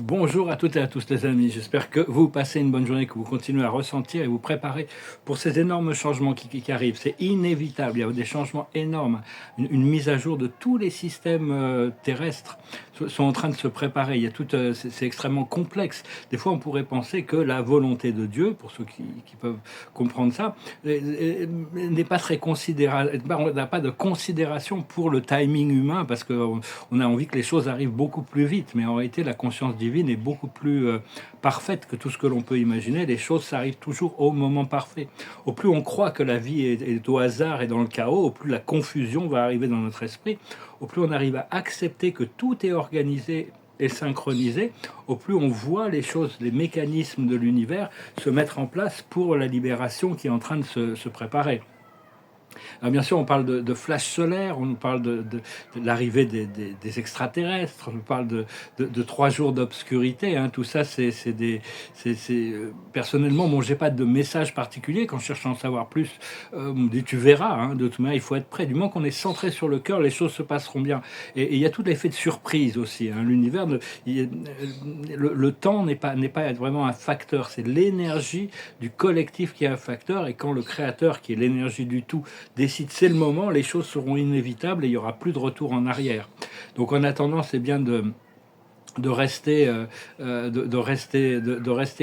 Bonjour à toutes et à tous les amis, j'espère que vous passez une bonne journée, que vous continuez à ressentir et vous préparer pour ces énormes changements qui arrivent. C'est inévitable, il y a des changements énormes. Une mise à jour de tous les systèmes terrestres sont en train de se préparer. Il y a tout, c'est extrêmement complexe. Des fois, on pourrait penser que la volonté de Dieu, pour ceux qui peuvent comprendre ça, n'est pas très considérable. On n'a pas de considération pour le timing humain parce qu'on a envie que les choses arrivent beaucoup plus vite. Mais en réalité, la conscience divine est beaucoup plus parfaite que tout ce que l'on peut imaginer. Les choses, ça arrive toujours au moment parfait. Au plus on croit que la vie est au hasard et dans le chaos, au plus la confusion va arriver dans notre esprit, au plus on arrive à accepter que tout est organisé et synchronisé, au plus on voit les choses, les mécanismes de l'univers se mettre en place pour la libération qui est en train de se préparer. Alors bien sûr, on parle de flash solaire, on nous parle de l'arrivée des extraterrestres, on nous parle de 3 jours d'obscurité. Hein. Tout ça, personnellement, bon, j'ai pas de message particulier. Quand je cherche à en savoir plus, on me dit tu verras. Hein. De toute manière, il faut être prêt. Du moment qu'on est centré sur le cœur, les choses se passeront bien. Et il y a tout l'effet de surprise aussi. Hein. L'univers, le temps n'est pas vraiment un facteur. C'est l'énergie du collectif qui est un facteur. Et quand le créateur, qui est l'énergie du tout, décide c'est le moment, les choses seront inévitables et il n'y aura plus de retour en arrière. Donc en attendant, c'est bien de rester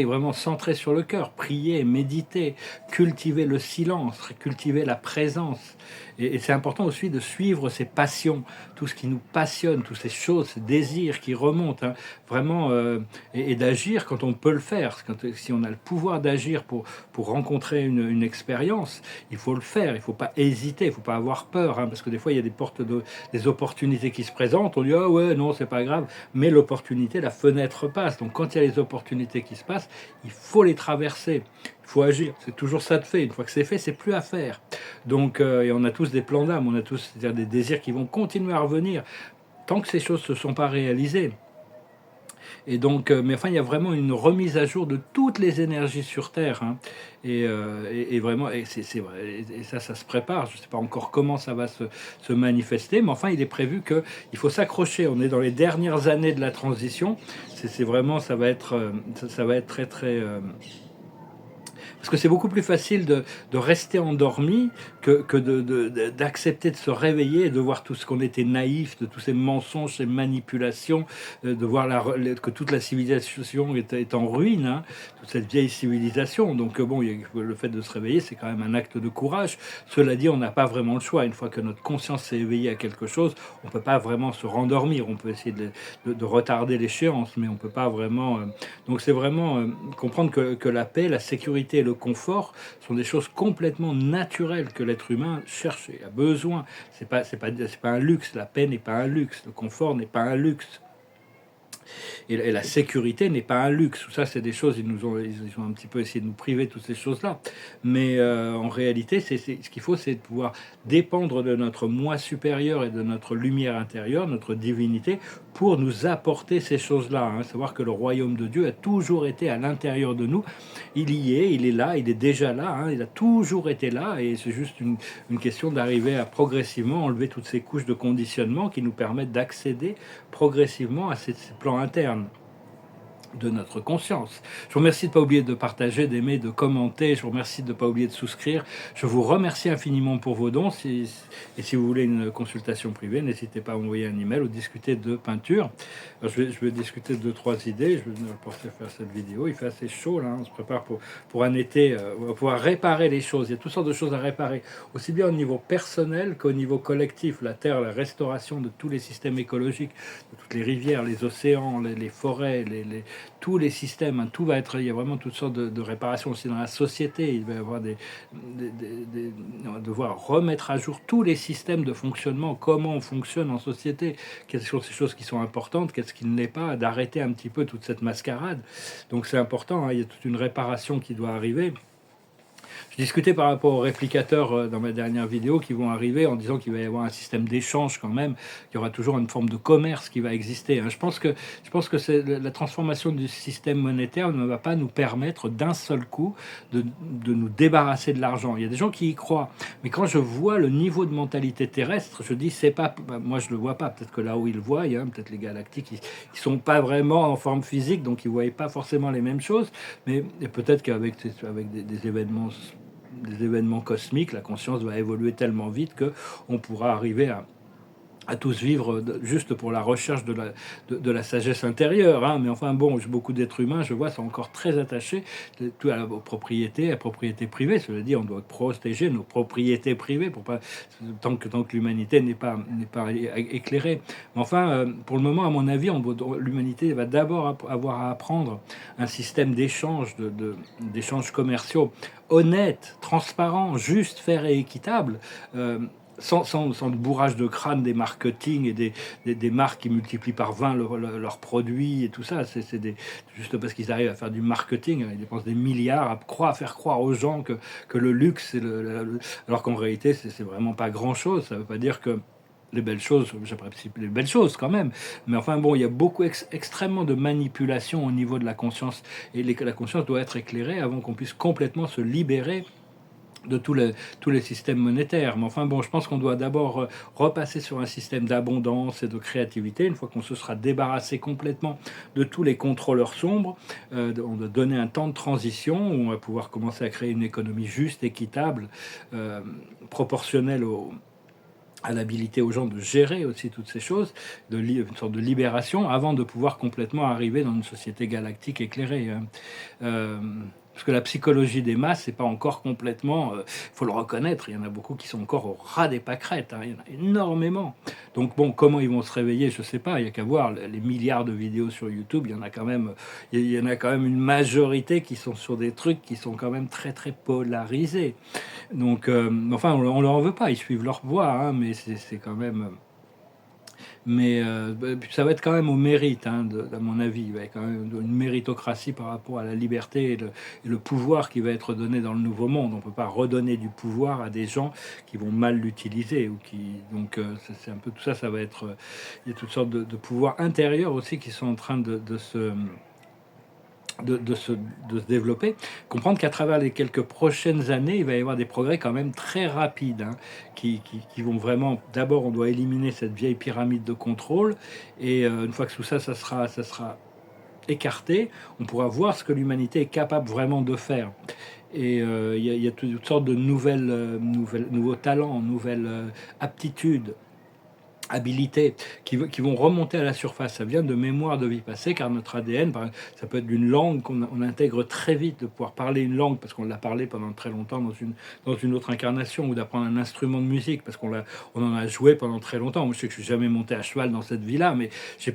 vraiment centré sur le cœur, prier, méditer, cultiver le silence, cultiver la présence. Et c'est important aussi de suivre ses passions, tout ce qui nous passionne, toutes ces choses, ces désirs qui remontent, hein, vraiment, et d'agir quand on peut le faire. Si on a le pouvoir d'agir pour rencontrer une expérience, il faut le faire, il ne faut pas hésiter, il ne faut pas avoir peur, hein, parce que des fois, il y a des opportunités qui se présentent, on dit « Ah ouais, non, c'est pas grave », mais l'opportunité, la fenêtre passe. Donc quand il y a les opportunités qui se passent, il faut les traverser. Il faut agir, c'est toujours ça de fait. Une fois que c'est fait, c'est plus à faire. Donc, et on a tous des plans d'âme, on a tous des désirs qui vont continuer à revenir tant que ces choses ne se sont pas réalisées. Et donc, mais enfin, il y a vraiment une remise à jour de toutes les énergies sur Terre. Hein. Et vraiment, c'est vrai, et ça se prépare. Je ne sais pas encore comment ça va se manifester, mais enfin, il est prévu qu'il faut s'accrocher. On est dans les dernières années de la transition. C'est vraiment, ça va être très, très... Parce que c'est beaucoup plus facile de rester endormi que d'accepter de se réveiller et de voir tout ce qu'on était naïf, de tous ces mensonges, ces manipulations, de voir que toute la civilisation est en ruine, hein, toute cette vieille civilisation. Donc bon, le fait de se réveiller, c'est quand même un acte de courage. Cela dit, on n'a pas vraiment le choix. Une fois que notre conscience s'est éveillée à quelque chose, on ne peut pas vraiment se rendormir. On peut essayer de retarder l'échéance, mais on ne peut pas vraiment... Donc c'est vraiment comprendre que la paix, la sécurité et le confort sont des choses complètement naturelles que l'être humain cherche et a besoin. C'est pas un luxe. La paix n'est pas un luxe. Le confort n'est pas un luxe. Et la sécurité n'est pas un luxe. Tout ça, c'est des choses, ils ont un petit peu essayé de nous priver de toutes ces choses-là. Mais en réalité, ce qu'il faut, c'est de pouvoir dépendre de notre moi supérieur et de notre lumière intérieure, notre divinité, pour nous apporter ces choses-là. Hein. Savoir que le royaume de Dieu a toujours été à l'intérieur de nous. Il y est, il est là, il est déjà là. Hein. Il a toujours été là. Et c'est juste une question d'arriver à progressivement enlever toutes ces couches de conditionnement qui nous permettent d'accéder progressivement à ces plans internes de notre conscience. Je vous remercie de ne pas oublier de partager, d'aimer, de commenter. Je vous remercie de ne pas oublier de souscrire. Je vous remercie infiniment pour vos dons. Et si vous voulez une consultation privée, n'hésitez pas à envoyer un email ou discuter de peinture. Alors, je vais discuter de 2-3 idées. Je vais me forcer à faire cette vidéo. Il fait assez chaud là. On se prépare pour un été. On va pouvoir réparer les choses. Il y a toutes sortes de choses à réparer, aussi bien au niveau personnel qu'au niveau collectif. La Terre, la restauration de tous les systèmes écologiques, de toutes les rivières, les océans, les forêts, tous les systèmes, hein, tout va être, il y a vraiment toutes sortes de réparations aussi dans la société. Il va y avoir on va devoir remettre à jour tous les systèmes de fonctionnement, comment on fonctionne en société, quelles sont ces choses qui sont importantes, qu'est-ce qui ne l'est pas, d'arrêter un petit peu toute cette mascarade. Donc c'est important, hein, il y a toute une réparation qui doit arriver. Je discutais par rapport aux réplicateurs dans ma dernière vidéo qui vont arriver en disant qu'il va y avoir un système d'échange quand même, qu'il y aura toujours une forme de commerce qui va exister, hein. Je pense que la transformation du système monétaire ne va pas nous permettre d'un seul coup de nous débarrasser de l'argent. Il y a des gens qui y croient, mais quand je vois le niveau de mentalité terrestre, je dis c'est pas, moi je le vois pas. Peut-être que là où ils le voient, hein, peut-être les galactiques, ils sont pas vraiment en forme physique, donc ils voient pas forcément les mêmes choses. Mais peut-être qu'avec avec des événements cosmiques, la conscience va évoluer tellement vite que on pourra arriver à tous vivre juste pour la recherche de la sagesse intérieure, hein. Mais enfin bon, beaucoup d'êtres humains, je vois, sont encore très attachés aux propriétés, à la propriété privée. Cela dit, on doit protéger nos propriétés privées pour pas, tant que l'humanité n'est pas éclairée. Mais enfin, pour le moment, à mon avis, l'humanité va d'abord avoir à apprendre un système d'échanges commerciaux honnête, transparent, juste, fair et équitable. Sans le bourrage de crâne des marketing et des marques qui multiplient par 20 leurs produits et tout ça. Juste parce qu'ils arrivent à faire du marketing, hein, ils dépensent des milliards à faire croire aux gens que le luxe, alors qu'en réalité, c'est vraiment pas grand-chose. Ça veut pas dire que les belles choses, j'apprécie les belles choses quand même, mais enfin bon, il y a beaucoup extrêmement de manipulation au niveau de la conscience, et la conscience doit être éclairée avant qu'on puisse complètement se libérer de tous les systèmes monétaires. Mais enfin bon, je pense qu'on doit d'abord repasser sur un système d'abondance et de créativité. Une fois qu'on se sera débarrassé complètement de tous les contrôleurs sombres, on doit donner un temps de transition où on va pouvoir commencer à créer une économie juste, équitable, proportionnelle à l'habilité aux gens de gérer aussi toutes ces choses, une sorte de libération, avant de pouvoir complètement arriver dans une société galactique éclairée, hein. Parce que la psychologie des masses, c'est pas encore complètement, faut le reconnaître, il y en a beaucoup qui sont encore au ras des pâquerettes, hein, il y en a énormément. Donc bon, comment ils vont se réveiller, je sais pas, il y a qu'à voir les milliards de vidéos sur YouTube, il y en a quand même une majorité qui sont sur des trucs qui sont quand même très très polarisés. Donc, enfin, on leur en veut pas, ils suivent leur voie, hein, mais c'est quand même. Mais ça va être quand même au mérite, hein, à mon avis. Il va y avoir quand même une méritocratie par rapport à la liberté et le pouvoir qui va être donné dans le nouveau monde. On ne peut pas redonner du pouvoir à des gens qui vont mal l'utiliser. Donc, c'est un peu tout ça, ça va être. Il y a toutes sortes de pouvoirs intérieurs aussi qui sont en train de se développer, comprendre qu'à travers les quelques prochaines années, il va y avoir des progrès quand même très rapides, hein, qui vont vraiment... D'abord, on doit éliminer cette vieille pyramide de contrôle, et une fois que tout ça, ça sera écarté, on pourra voir ce que l'humanité est capable vraiment de faire. Et il y a toutes sortes de nouveaux talents, nouvelles aptitudes, habilités qui vont remonter à la surface. Ça vient de mémoire de vie passée, car notre ADN, ça peut être d'une langue qu'on intègre très vite, de pouvoir parler une langue parce qu'on l'a parlé pendant très longtemps dans une autre incarnation, ou d'apprendre un instrument de musique parce on en a joué pendant très longtemps. Moi, je sais que je suis jamais monté à cheval dans cette vie-là, mais j'ai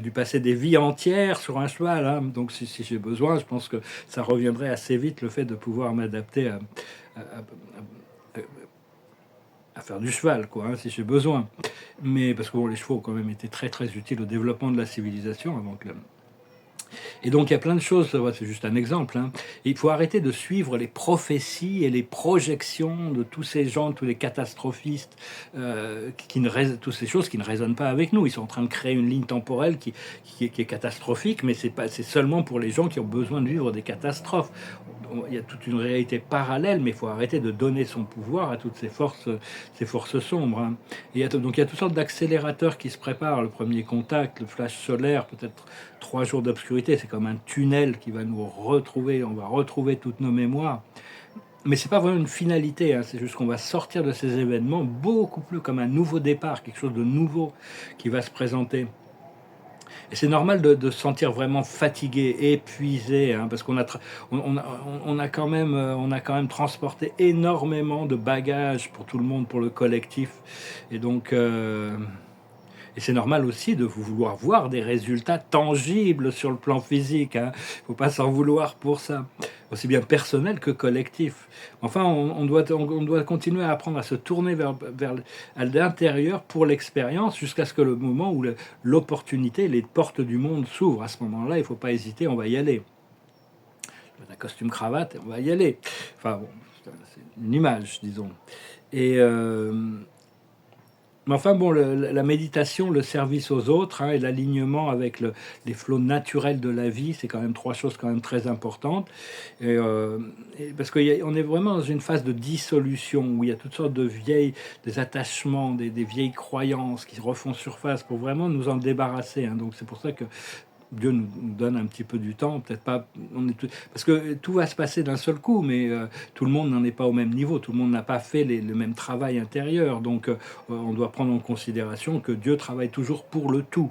dû passer des vies entières sur un cheval, hein. Donc si j'ai besoin, je pense que ça reviendrait assez vite, le fait de pouvoir m'adapter à faire du cheval, quoi, hein, si j'ai besoin. Mais parce que bon, les chevaux ont quand même été très très utiles au développement de la civilisation avant que Et donc il y a plein de choses, c'est juste un exemple, hein. Et il faut arrêter de suivre les prophéties et les projections de tous ces gens, tous les catastrophistes, toutes ces choses qui ne résonnent pas avec nous. Ils sont en train de créer une ligne temporelle qui est catastrophique, mais c'est seulement pour les gens qui ont besoin de vivre des catastrophes. Il y a toute une réalité parallèle, mais il faut arrêter de donner son pouvoir à toutes ces forces sombres, hein. Et donc il y a toutes sortes d'accélérateurs qui se préparent. Le premier contact, le flash solaire, peut-être 3 jours d'obscurité, c'est comme un tunnel qui va nous retrouver, on va retrouver toutes nos mémoires. Mais c'est pas vraiment une finalité, hein, c'est juste qu'on va sortir de ces événements beaucoup plus comme un nouveau départ, quelque chose de nouveau qui va se présenter. Et c'est normal de se sentir vraiment fatigué, épuisé, hein, parce on a quand même transporté énormément de bagages pour tout le monde, pour le collectif. Et donc, et c'est normal aussi de vouloir voir des résultats tangibles sur le plan physique, hein. Il ne faut pas s'en vouloir pour ça, aussi bien personnel que collectif. Enfin, on doit continuer à apprendre à se tourner à l'intérieur pour l'expérience, jusqu'à ce que le moment où l'opportunité, les portes du monde s'ouvrent. À ce moment-là, il ne faut pas hésiter, on va y aller. Un costume cravate, on va y aller. Enfin bon, c'est une image, disons. Et mais enfin bon, la méditation, le service aux autres, hein, et l'alignement avec les flots naturels de la vie, c'est quand même trois choses quand même très importantes. Et parce qu'on est vraiment dans une phase de dissolution où il y a toutes sortes de des attachements, des vieilles croyances qui refont surface pour vraiment nous en débarrasser, hein. Donc c'est pour ça que Dieu nous donne un petit peu du temps, peut-être pas, parce que tout va se passer d'un seul coup, mais tout le monde n'en est pas au même niveau, tout le monde n'a pas fait le même travail intérieur, donc on doit prendre en considération que Dieu travaille toujours pour le tout,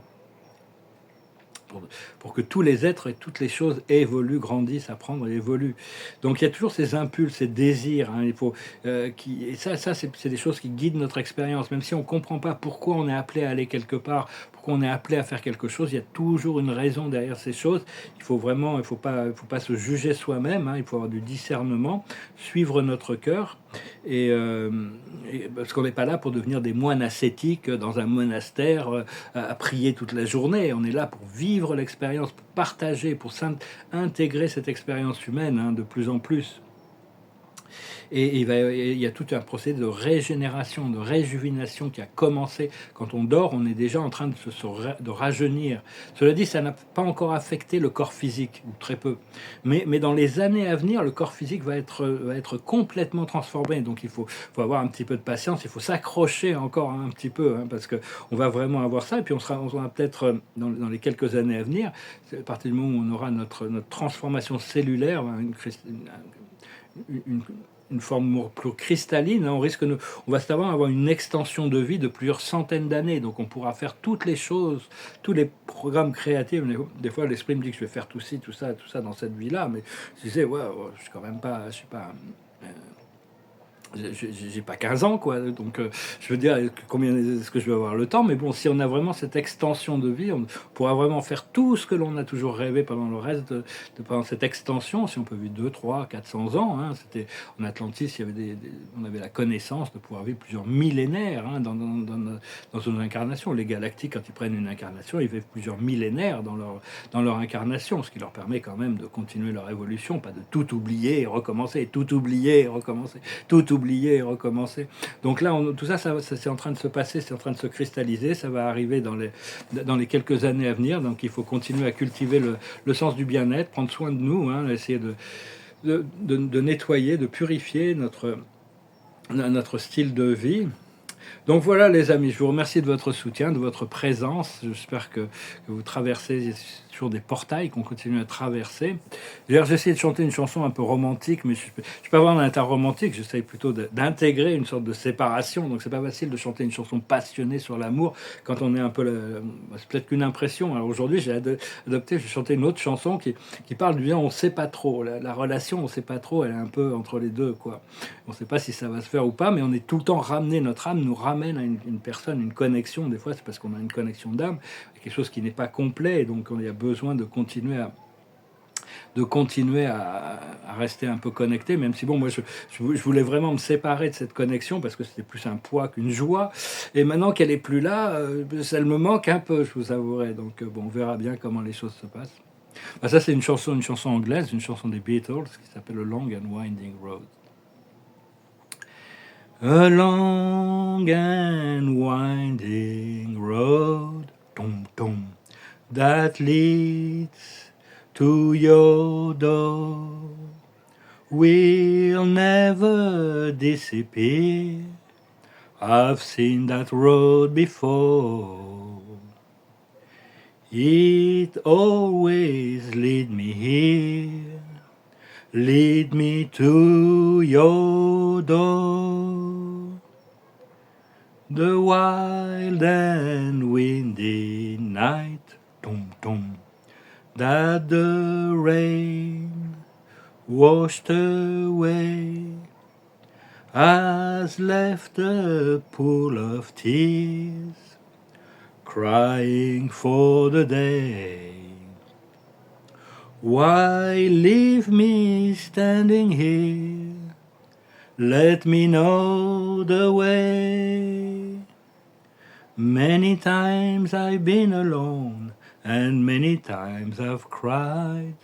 pour, pour que tous les êtres et toutes les choses évoluent, grandissent, apprennent et évoluent. Donc il y a toujours ces impulses, ces désirs, hein, il faut, et ça c'est des choses qui guident notre expérience, même si on ne comprend pas pourquoi on est appelé à aller quelque part, pourquoi on est appelé à faire quelque chose, il y a toujours une raison derrière ces choses. Il faut vraiment, il faut pas se juger soi-même, hein, il faut avoir du discernement, suivre notre cœur, et, parce qu'on n'est pas là pour devenir des moines ascétiques dans un monastère à prier toute la journée. On est là pour vivre l'expérience, pour partager, pour intégrer cette expérience humaine, hein, de plus en plus. Et il y a tout un procédé de régénération, de réjuvénation qui a commencé. Quand on dort, on est déjà en train de rajeunir. Cela dit, ça n'a pas encore affecté le corps physique, ou très peu. Mais dans les années à venir, le corps physique va être complètement transformé. Donc il faut avoir un petit peu de patience, il faut s'accrocher encore un petit peu, hein, parce qu'on va vraiment avoir ça. Et puis on va peut-être, dans les quelques années à venir, à partir du moment où on aura notre transformation cellulaire, hein, une, une forme plus cristalline, hein, on va savoir avoir une extension de vie de plusieurs centaines d'années. Donc on pourra faire toutes les choses, tous les programmes créatifs. Des fois, l'esprit me dit que je vais faire tout ça dans cette vie-là, mais je disais, ouais, je suis quand même pas, je suis pas. J'ai pas 15 ans, quoi. Donc, je veux dire, combien est-ce que je vais avoir le temps? Mais bon, si on a vraiment cette extension de vie, on pourra vraiment faire tout ce que l'on a toujours rêvé pendant le reste pendant cette extension. Si on peut vivre 2, 3, 400 ans, hein, c'était en Atlantis, il y avait on avait la connaissance de pouvoir vivre plusieurs millénaires, hein, dans une incarnation. Les galactiques, quand ils prennent une incarnation, ils vivent plusieurs millénaires dans leur incarnation, ce qui leur permet quand même de continuer leur évolution, pas de tout oublier et recommencer, tout oublier et recommencer, tout oublier et recommencer. Donc là, tout ça, c'est en train de se passer, c'est en train de se cristalliser, ça va arriver dans les quelques années à venir. Donc il faut continuer à cultiver le sens du bien-être, prendre soin de nous, hein, essayer de nettoyer, de purifier notre style de vie. Donc voilà les amis, je vous remercie de votre soutien, de votre présence. J'espère que vous traversez toujours des portails, qu'on continue à traverser. D'ailleurs, j'essaie de chanter une chanson un peu romantique, mais je peux avoir un inter romantique, j'essaie plutôt d'intégrer une sorte de séparation. Donc c'est pas facile de chanter une chanson passionnée sur l'amour quand on est un peu... c'est peut-être qu'une impression. Alors aujourd'hui, j'ai adopté, j'ai chanté une autre chanson qui parle du bien, on sait pas trop. La relation, on sait pas trop, elle est un peu entre les deux, quoi. On sait pas si ça va se faire ou pas, mais on est tout le temps ramené, notre âme nous ramène à une personne, une connexion. Des fois, c'est parce qu'on a une connexion d'âme, quelque chose qui n'est pas complet, et donc on a besoin de continuer à rester un peu connecté, même si bon, moi je voulais vraiment me séparer de cette connexion parce que c'était plus un poids qu'une joie, et maintenant qu'elle est plus là, ça me manque un peu, je vous avouerai. Donc bon, on verra bien comment les choses se passent. Bah, ça c'est une chanson anglaise, une chanson des Beatles qui s'appelle A Long and Winding Road. A long and winding road, dum dum, that leads to your door, will never disappear. I've seen that road before. It always lead me here, lead me to your door. The wild and windy night, dum dum, that the rain washed away, has left a pool of tears, crying for the day. Why leave me standing here? Let me know the way. Many times I've been alone, and many times I've cried.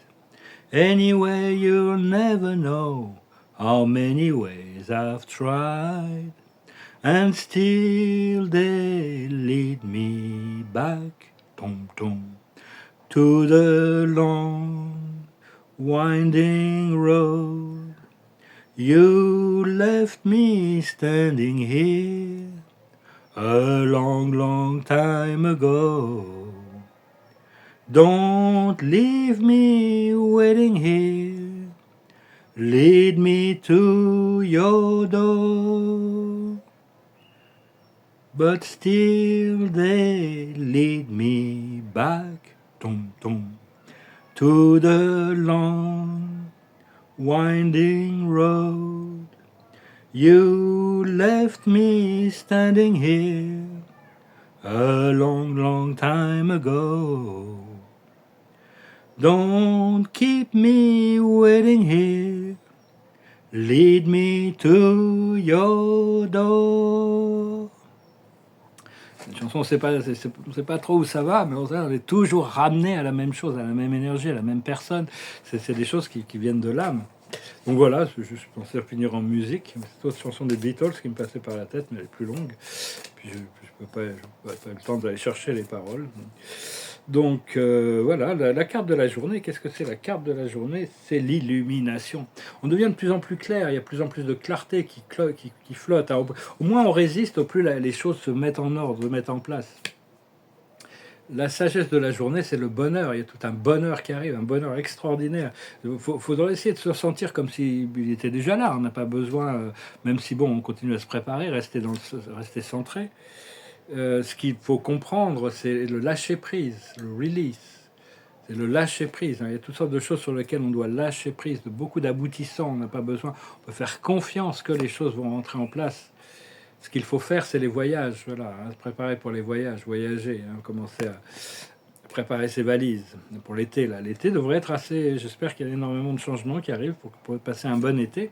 Anyway, you'll never know How many ways I've tried, and still they lead me back, tom tom, to the long winding road. You left me standing here a long, long time ago. Don't leave me waiting here. Lead me to your door. But still they lead me back, tom tom, to the long winding road. You left me standing here a long, long time ago. Don't keep me waiting here. Lead me to your door. Cette chanson, on sait pas trop où ça va, mais on est toujours ramené à la même chose, à la même énergie, à la même personne. C'est des choses qui viennent de l'âme. Donc voilà, je pensais finir en musique. C'est autre chanson des Beatles qui me passait par la tête, mais elle est plus longue. Puis je peux pas le temps d'aller chercher les paroles. Donc voilà, la carte de la journée, qu'est-ce que c'est la carte de la journée? C'est l'illumination. On devient de plus en plus clair, il y a de plus en plus de clarté qui flotte. Alors, au moins on résiste, au plus les choses se mettent en ordre, se mettent en place. La sagesse de la journée, c'est le bonheur. Il y a tout un bonheur qui arrive, un bonheur extraordinaire. Il faudrait essayer de se sentir comme s'il était déjà là. On n'a pas besoin, même si bon, on continue à se préparer, rester centré. Ce qu'il faut comprendre, c'est le lâcher-prise, le release. C'est le lâcher-prise. Il y a toutes sortes de choses sur lesquelles on doit lâcher prise, de beaucoup d'aboutissants. On n'a pas besoin. On peut faire confiance que les choses vont rentrer en place. Ce qu'il faut faire, c'est les voyages. Voilà, se préparer pour les voyages, voyager, commencer à préparer ses valises pour l'été. Là, l'été devrait être assez. J'espère qu'il y a énormément de changements qui arrivent pour passer un bon été.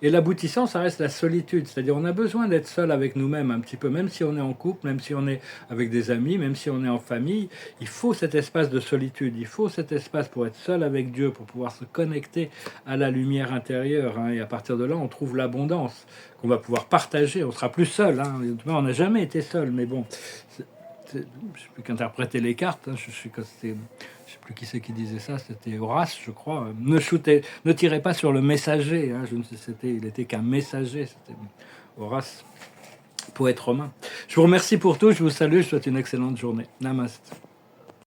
Et l'aboutissant, ça reste la solitude. C'est-à-dire, on a besoin d'être seul avec nous-mêmes un petit peu, même si on est en couple, même si on est avec des amis, même si on est en famille. Il faut cet espace de solitude. Il faut cet espace pour être seul avec Dieu, pour pouvoir se connecter à la lumière intérieure. Et à partir de là, on trouve l'abondance qu'on va pouvoir partager. On sera plus seul. On n'a jamais été seul, mais bon, je ne sais plus qu'interpréter les cartes. Je sais plus qui c'est qui disait ça, c'était Horace, je crois. Ne tirez pas sur le messager. Je ne sais, il était qu'un messager. C'était Horace, poète romain. Je vous remercie pour tout. Je vous salue. Je vous souhaite une excellente journée. Namaste.